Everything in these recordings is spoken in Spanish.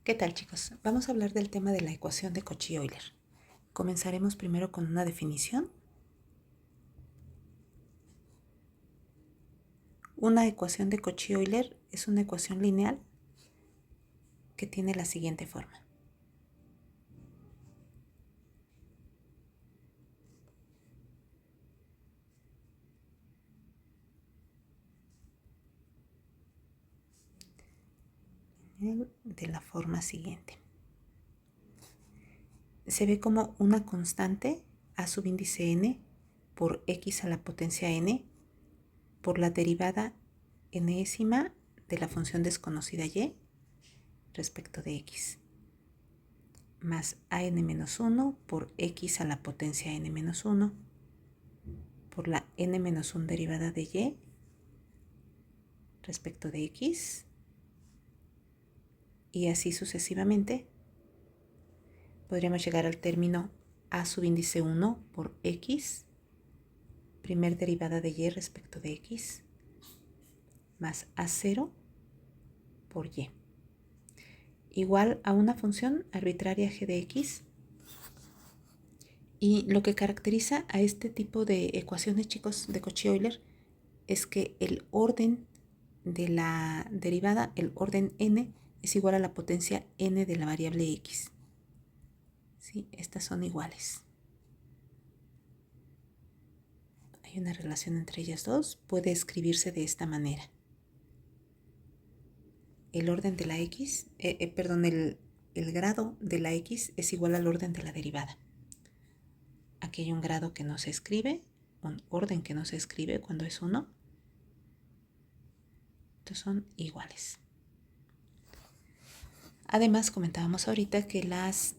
¿Qué tal, chicos? Vamos a hablar del tema de la ecuación de Cauchy-Euler. Comenzaremos primero con una definición. Una ecuación de Cauchy-Euler es una ecuación lineal que tiene la siguiente forma. De la forma siguiente. Se ve como una constante a subíndice n por x a la potencia n por la derivada enésima de la función desconocida y respecto de x más an-1 por x a la potencia n-1 por la n-1 derivada de y respecto de x y así sucesivamente. Podríamos llegar al término a subíndice 1 por x, primer derivada de y respecto de x, más a0 por y, igual a una función arbitraria g de x. Y lo que caracteriza a este tipo de ecuaciones, chicos, de Cauchy-Euler, es que el orden de la derivada, el orden n, es igual a la potencia n de la variable x. ¿Sí? Estas son iguales. Hay una relación entre ellas dos. Puede escribirse de esta manera. El orden de la x, el grado de la x es igual al orden de la derivada. Aquí hay un grado que no se escribe, un orden que no se escribe cuando es 1. Estos son iguales. Además, comentábamos ahorita que las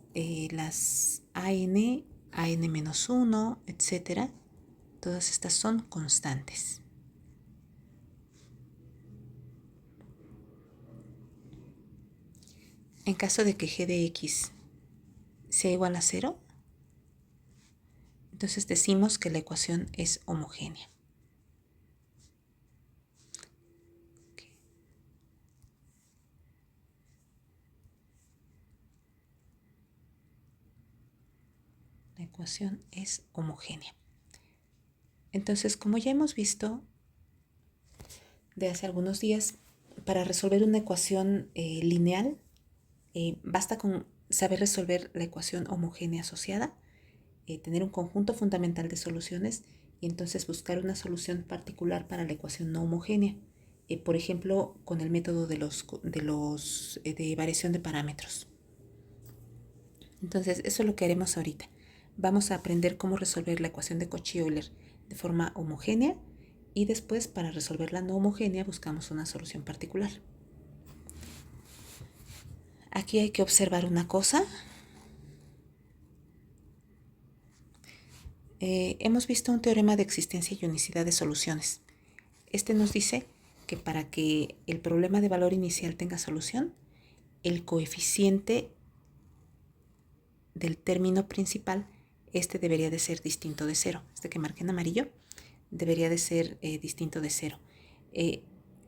AN, AN-1, etcétera, todas estas son constantes. En caso de que g de x sea igual a 0, entonces decimos que la ecuación es homogénea. La ecuación es homogénea. Entonces, como ya hemos visto de hace algunos días, para resolver una ecuación lineal, basta con saber resolver la ecuación homogénea asociada, tener un conjunto fundamental de soluciones y entonces buscar una solución particular para la ecuación no homogénea. Por ejemplo, con el método de variación de parámetros. Entonces, eso es lo que haremos ahorita. Vamos a aprender cómo resolver la ecuación de Cauchy-Euler de forma homogénea y después, para resolver la no homogénea, buscamos una solución particular. Aquí hay que observar una cosa. Hemos visto un teorema de existencia y unicidad de soluciones. Este nos dice que para que el problema de valor inicial tenga solución, el coeficiente del término principal, debería de ser distinto de 0. Este que marqué en amarillo debería de ser distinto de 0.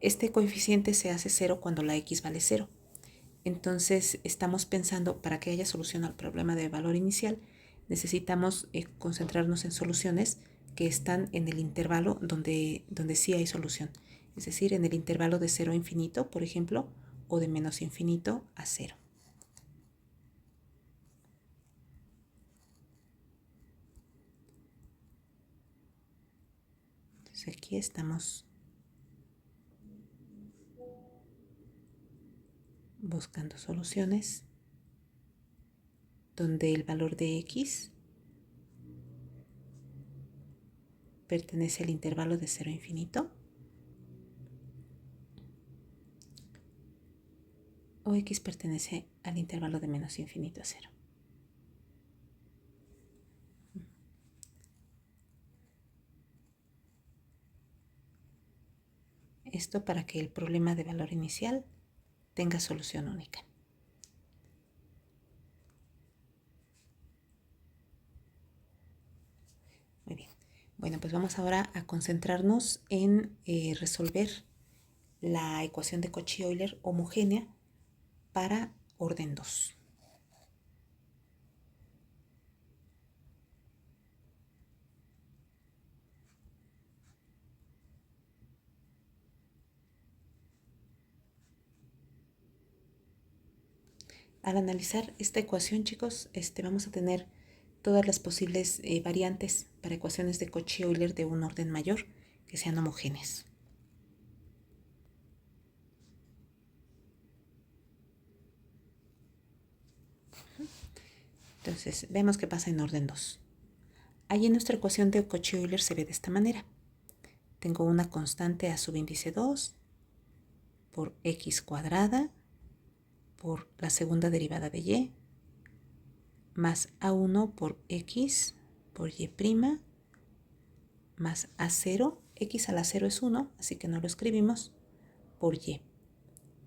Este coeficiente se hace 0 cuando la x vale 0. Entonces estamos pensando, para que haya solución al problema de valor inicial, necesitamos concentrarnos en soluciones que están en el intervalo donde sí hay solución. Es decir, en el intervalo de 0 a infinito, por ejemplo, o de menos infinito a 0. Entonces aquí estamos buscando soluciones donde el valor de x pertenece al intervalo de 0 a infinito o x pertenece al intervalo de menos infinito a 0. Esto para que el problema de valor inicial tenga solución única. Muy bien. Bueno, pues vamos ahora a concentrarnos en resolver la ecuación de Cauchy-Euler homogénea para orden 2. Al analizar esta ecuación, chicos, vamos a tener todas las posibles variantes para ecuaciones de Cauchy-Euler de un orden mayor que sean homogéneas. Entonces, vemos qué pasa en orden 2. Allí nuestra ecuación de Cauchy-Euler se ve de esta manera. Tengo una constante a subíndice 2 por x cuadrada por la segunda derivada de y más a1 por x por y' más a0, x a la 0 es 1, así que no lo escribimos, por y,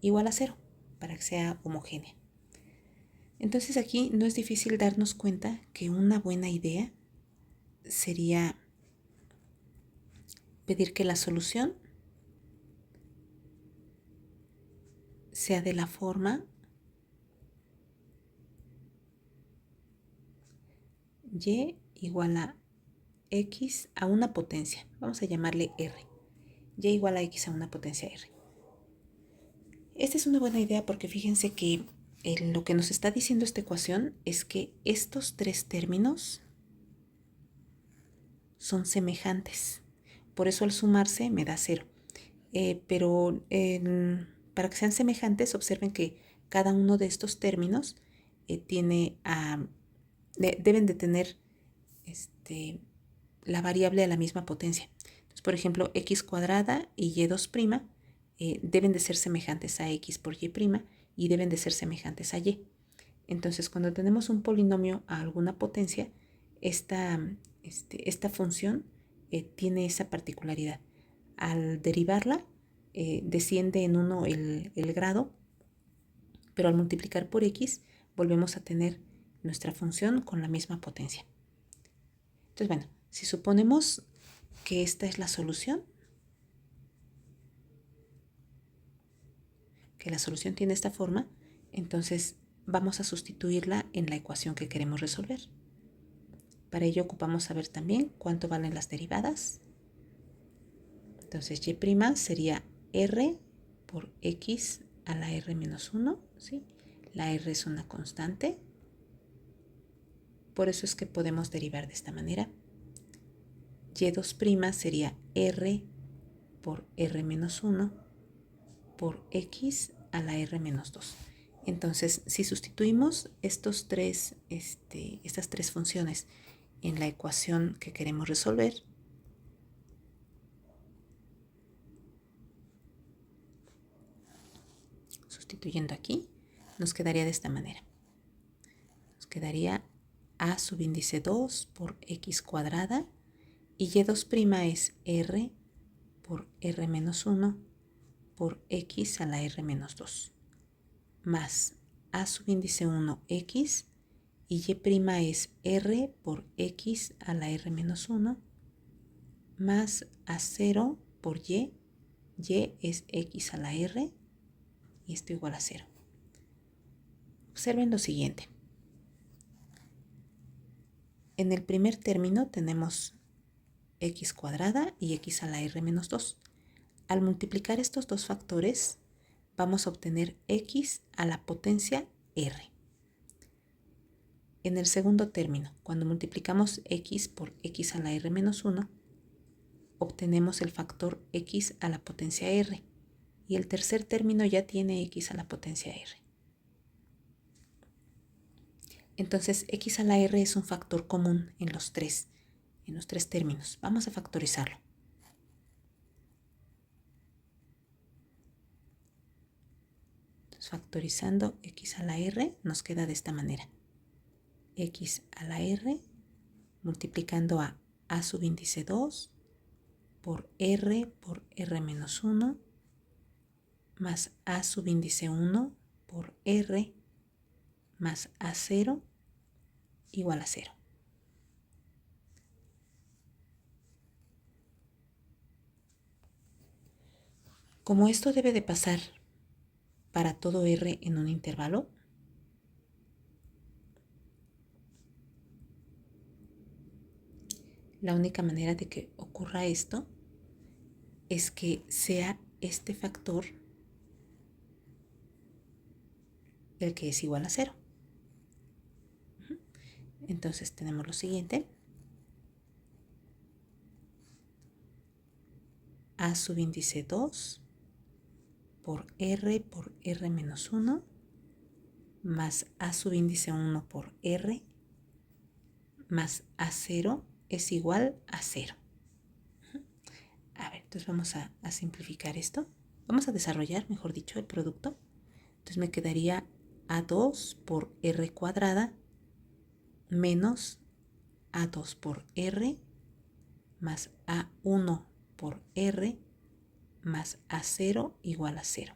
igual a 0, para que sea homogénea. Entonces aquí no es difícil darnos cuenta que una buena idea sería pedir que la solución sea de la forma y igual a x a una potencia, vamos a llamarle r, y igual a x a una potencia r. Esta es una buena idea porque fíjense que lo que nos está diciendo esta ecuación es que estos tres términos son semejantes. Por eso al sumarse me da 0. Pero para que sean semejantes, observen que cada uno de estos términos deben de tener la variable a la misma potencia. Entonces, por ejemplo, x cuadrada y y2' deben de ser semejantes a x por y' y deben de ser semejantes a y. Entonces, cuando tenemos un polinomio a alguna potencia, esta función tiene esa particularidad. Al derivarla, desciende en 1 el grado, pero al multiplicar por x, volvemos a tener nuestra función con la misma potencia. Entonces, bueno, si suponemos que esta es la solución, que la solución tiene esta forma, entonces vamos a sustituirla en la ecuación que queremos resolver. Para ello ocupamos saber también cuánto valen las derivadas. Entonces y' sería r por x a la r menos 1, ¿sí? La r es una constante, por eso es que podemos derivar de esta manera. Y2' sería r por r menos 1 por x a la r menos 2. Entonces, si sustituimos estas tres funciones en la ecuación que queremos resolver, sustituyendo aquí, nos quedaría de esta manera. Nos quedaría a subíndice 2 por x cuadrada y y2' es r por r menos 1 por x a la r menos 2 más a subíndice 1 x y y' es r por x a la r menos 1 más a 0 por y es x a la r y esto igual a 0. Observen lo siguiente. En el primer término tenemos x cuadrada y x a la r menos 2. Al multiplicar estos dos factores, vamos a obtener x a la potencia r. En el segundo término, cuando multiplicamos x por x a la r menos 1, obtenemos el factor x a la potencia r. Y el tercer término ya tiene x a la potencia r. Entonces, x a la r es un factor común en los tres términos. Vamos a factorizarlo. Entonces, factorizando x a la r nos queda de esta manera. X a la r multiplicando a subíndice 2 por r menos 1 más a subíndice 1 por r más a0 igual a 0. Como esto debe de pasar para todo r en un intervalo, La única manera de que ocurra esto es que sea este factor el que es igual a 0. Entonces tenemos lo siguiente. A sub índice 2 por R menos 1 más A sub índice 1 por R más A0 es igual a 0. A ver, entonces vamos a simplificar esto. Vamos a desarrollar, mejor dicho, el producto. Entonces me quedaría A2 por R cuadrada menos A2 por R más A1 por R más A0 igual a 0.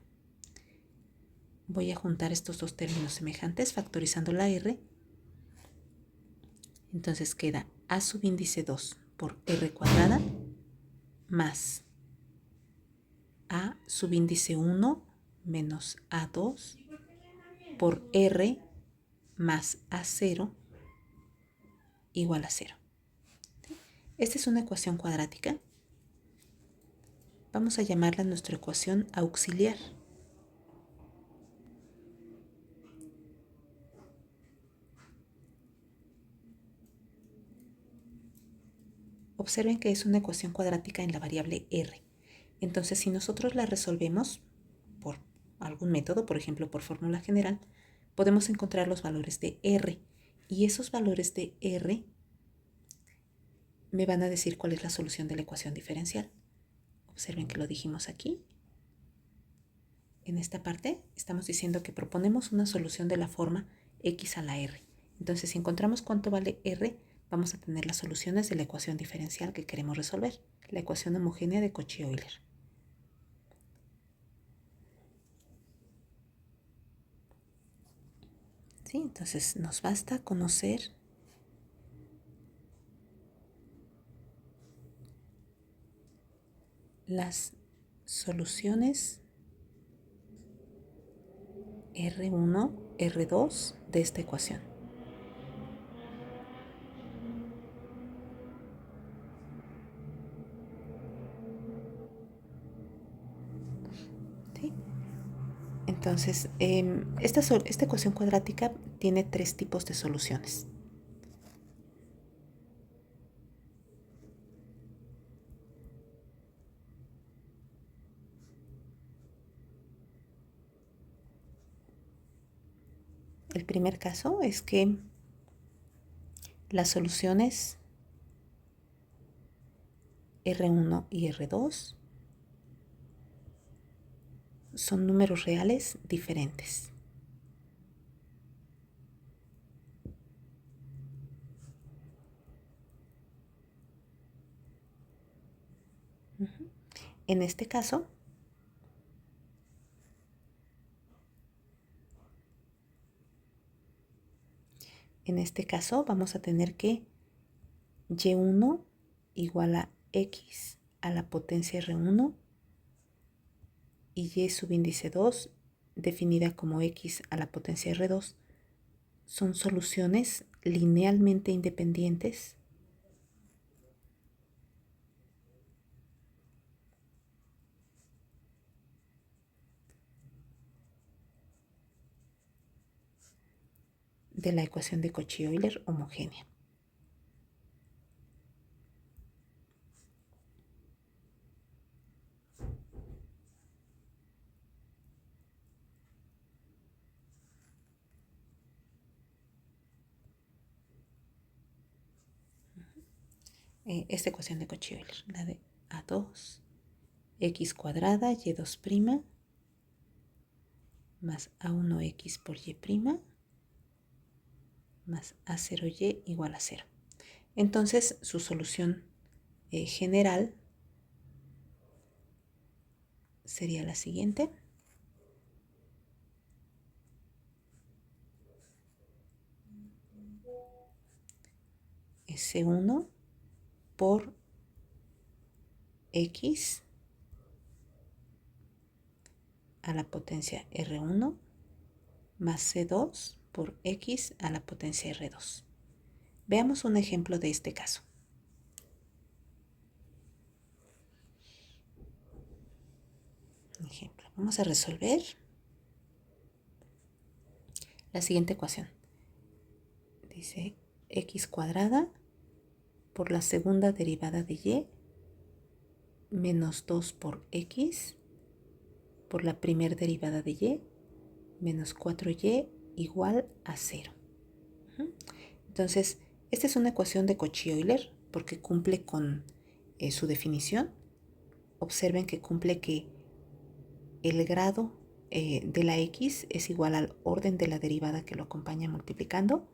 Voy a juntar estos dos términos semejantes factorizando la R. Entonces queda A sub índice 2 por R cuadrada más A sub índice 1 menos A2 por R más A0 igual a 0. Esta es una ecuación cuadrática. Vamos a llamarla nuestra ecuación auxiliar. Observen que es una ecuación cuadrática en la variable r. Entonces, si nosotros la resolvemos por algún método, por ejemplo por fórmula general, podemos encontrar los valores de r. Y esos valores de r me van a decir cuál es la solución de la ecuación diferencial. Observen que lo dijimos aquí. En esta parte estamos diciendo que proponemos una solución de la forma x a la r. Entonces, si encontramos cuánto vale r, vamos a tener las soluciones de la ecuación diferencial que queremos resolver, la ecuación homogénea de Cauchy-Euler. ¿Sí? Entonces, nos basta conocer las soluciones R1, R2 de esta ecuación. ¿Sí? Entonces, esta ecuación cuadrática tiene tres tipos de soluciones. El primer caso es que las soluciones R1 y R2 son números reales diferentes. En este caso, vamos a tener que y1 igual a x a la potencia R1 y y subíndice 2 definida como x a la potencia R2 son soluciones linealmente independientes de la ecuación de Cauchy-Euler homogénea. Esta ecuación de Cauchy-Euler, la de A2, x cuadrada, y2' más A1x por y' más A0y igual a 0. Entonces, su solución general sería la siguiente. S1 por x a la potencia R1 más C2 por x a la potencia R2. Veamos un ejemplo de este caso. Un ejemplo. Vamos a resolver la siguiente ecuación. Dice x cuadrada por la segunda derivada de y menos 2 por x por la primera derivada de y menos 4y igual a 0. Entonces, esta es una ecuación de Cauchy-Euler porque cumple con su definición. Observen que cumple que el grado de la x es igual al orden de la derivada que lo acompaña multiplicando.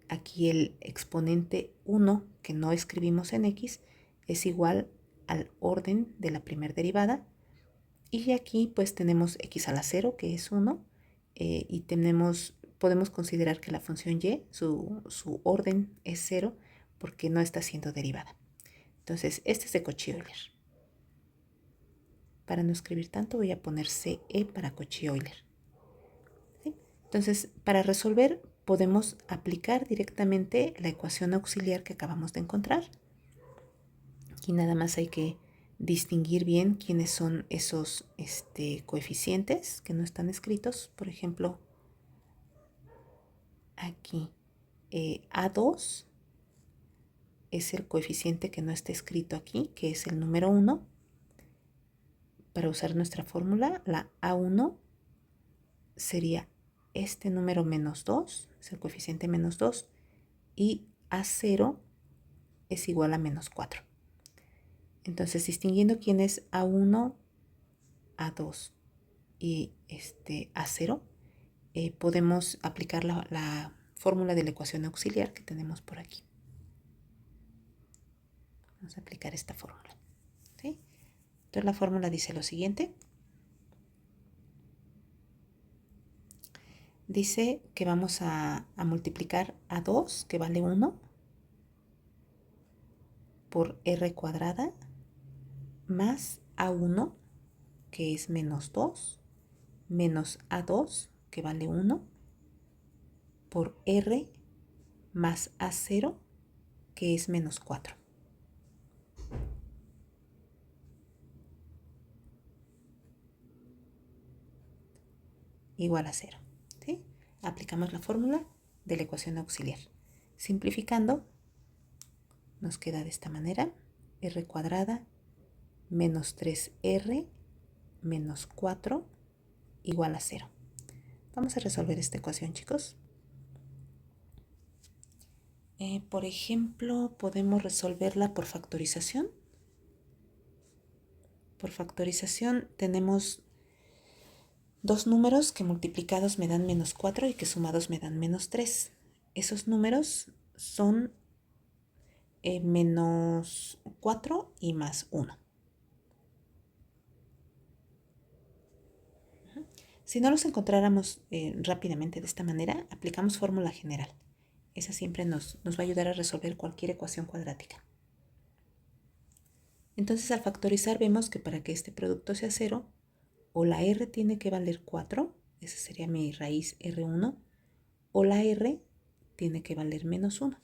Aquí el exponente 1, que no escribimos en x, es igual al orden de la primera derivada. Y aquí pues tenemos x a la 0, que es 1, y podemos considerar que la función y, su orden es 0 porque no está siendo derivada. Entonces, este es de Cauchy-Euler. Para no escribir tanto voy a poner CE para Cauchy-Euler. ¿Sí? Entonces, para resolver podemos aplicar directamente la ecuación auxiliar que acabamos de encontrar. Aquí nada más hay que distinguir bien quiénes son esos coeficientes que no están escritos. Por ejemplo, aquí A2 es el coeficiente que no está escrito aquí, que es el número 1. Para usar nuestra fórmula, la A1 sería este número menos 2, es el coeficiente menos 2, y A0 es igual a menos 4. Entonces, distinguiendo quién es A1, A2 y A0, podemos aplicar la fórmula de la ecuación auxiliar que tenemos por aquí. Vamos a aplicar esta fórmula. ¿Sí? Entonces, la fórmula dice lo siguiente. Dice que vamos a multiplicar A2, que vale 1, por R cuadrada, más A1, que es menos 2, menos A2, que vale 1, por R más A0, que es menos 4. Igual a 0. ¿Sí? Aplicamos la fórmula de la ecuación auxiliar. Simplificando, nos queda de esta manera: R cuadrada menos 3R menos 4 igual a 0. Vamos a resolver esta ecuación, chicos. Por ejemplo, podemos resolverla por factorización. Por factorización tenemos dos números que multiplicados me dan menos 4 y que sumados me dan menos 3. Esos números son menos 4 y más 1. Si no los encontráramos rápidamente de esta manera, aplicamos fórmula general. Esa siempre nos va a ayudar a resolver cualquier ecuación cuadrática. Entonces, al factorizar vemos que para que este producto sea 0, o la R tiene que valer 4, esa sería mi raíz R1, o la R tiene que valer menos 1.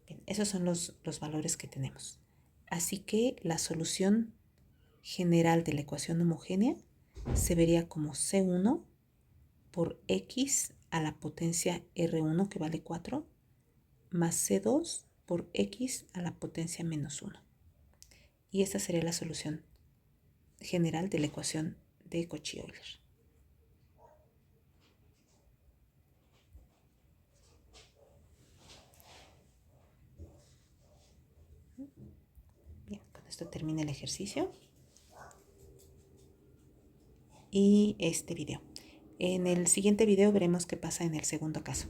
Bien, esos son los valores que tenemos. Así que la solución general de la ecuación homogénea se vería como C1 por X a la potencia R1, que vale 4, más C2 por X a la potencia menos 1. Y esta sería la solución general de la ecuación de Cauchy-Euler. Bien, con esto termina el ejercicio y este video. En el siguiente video veremos qué pasa en el segundo caso.